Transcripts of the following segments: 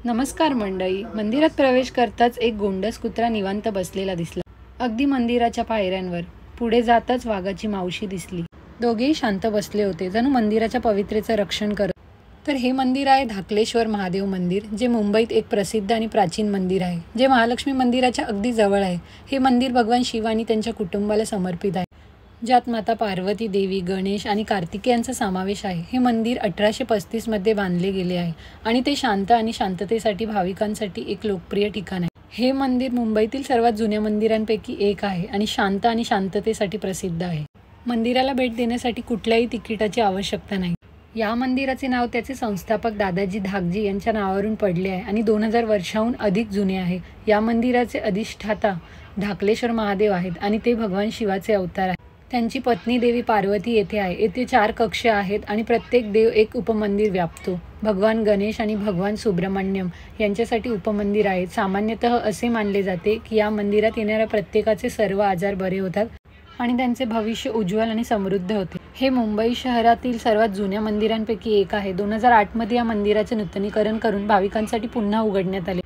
नमस्कार मंडळी. मंदिरात प्रवेश करताच एक गोंडस कुत्रा निवांत बसलेला दिसला, अगदी मंदिराच्या पायऱ्यांवर. पुढे जाताच वाघाची मावशी दिसली. दोघेही शांत बसले होते, जणू मंदिराच्या पवित्रेचं रक्षण करत. तर हे मंदिर आहे धाकलेश्वर महादेव मंदिर, जे मुंबईत एक प्रसिद्ध आणि प्राचीन मंदिर आहे, जे महालक्ष्मी मंदिराच्या अगदी जवळ आहे. हे मंदिर भगवान शिव आणि त्यांच्या कुटुंबाला समर्पित आहे, ज्यात माता पार्वती देवी, गणेश आणि कार्तिकेयांचा समावेश आहे. हे मंदिर 1835 मध्ये बांधले गेले आहे आणि ते शांत आणि शांततेसाठी भाविकांसाठी एक लोकप्रिय ठिकाण आहे. हे मंदिर मुंबईतील सर्वात जुन्या मंदिरांपैकी एक आहे आणि शांत आणि शांततेसाठी प्रसिद्ध आहे. मंदिराला भेट देण्यासाठी कुठल्याही तिकिटाची आवश्यकता नाही. या मंदिराचे नाव त्याचे संस्थापक दादाजी धाकजी यांच्या नावावरून पडले आहे आणि 2000 वर्षांहून अधिक जुने आहे. या मंदिराचे अधिष्ठाता धाकलेश्वर महादेव आहेत आणि ते भगवान शिवाचे अवतार आहेत. त्यांची पत्नी देवी पार्वती येथे आहे. येथे 4 कक्ष आहेत आणि प्रत्येक देव एक उपमंदिर व्यापतो. भगवान गणेश आणि भगवान सुब्रमण्यम यांच्यासाठी उपमंदिर आहेत. सामान्यतः असे मानले जाते की या मंदिरात येणाऱ्या प्रत्येकाचे सर्व आजार बरे होतात आणि त्यांचे भविष्य उज्ज्वल आणि समृद्ध होते. हे मुंबई शहरातील सर्वात जुन्या मंदिरांपैकी एक आहे. 2008 मध्ये या मंदिराचे नूतनीकरण करून भाविकांसाठी पुन्हा उघडण्यात आले.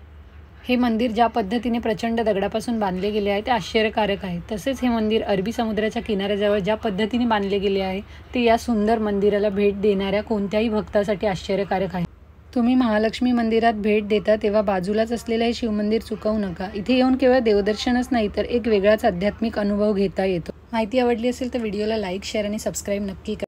हे मंदिर ज्या पद्धतीने प्रचंड दगडापासून बांधले गेले आहे ते आश्चर्यकारक आहे. तसेच हे मंदिर अरबी समुद्राच्या किनाऱ्याजवळ ज्या पद्धतीने बांधले गेले आहे ते या सुंदर मंदिराला भेट देणाऱ्या कोणत्याही भक्तासाठी आश्चर्यकारक आहे. तुम्ही महालक्ष्मी मंदिरात भेट देता तेव्हा बाजूलाच असलेले हे शिवमंदिर चुकवू नका. इथे येऊन केवळ देवदर्शनच नाही तर एक वेगळाच आध्यात्मिक अनुभव घेता येतो. माहिती आवडली असेल तर व्हिडिओला लाईक, शेअर आणि सबस्क्राईब नक्की करा.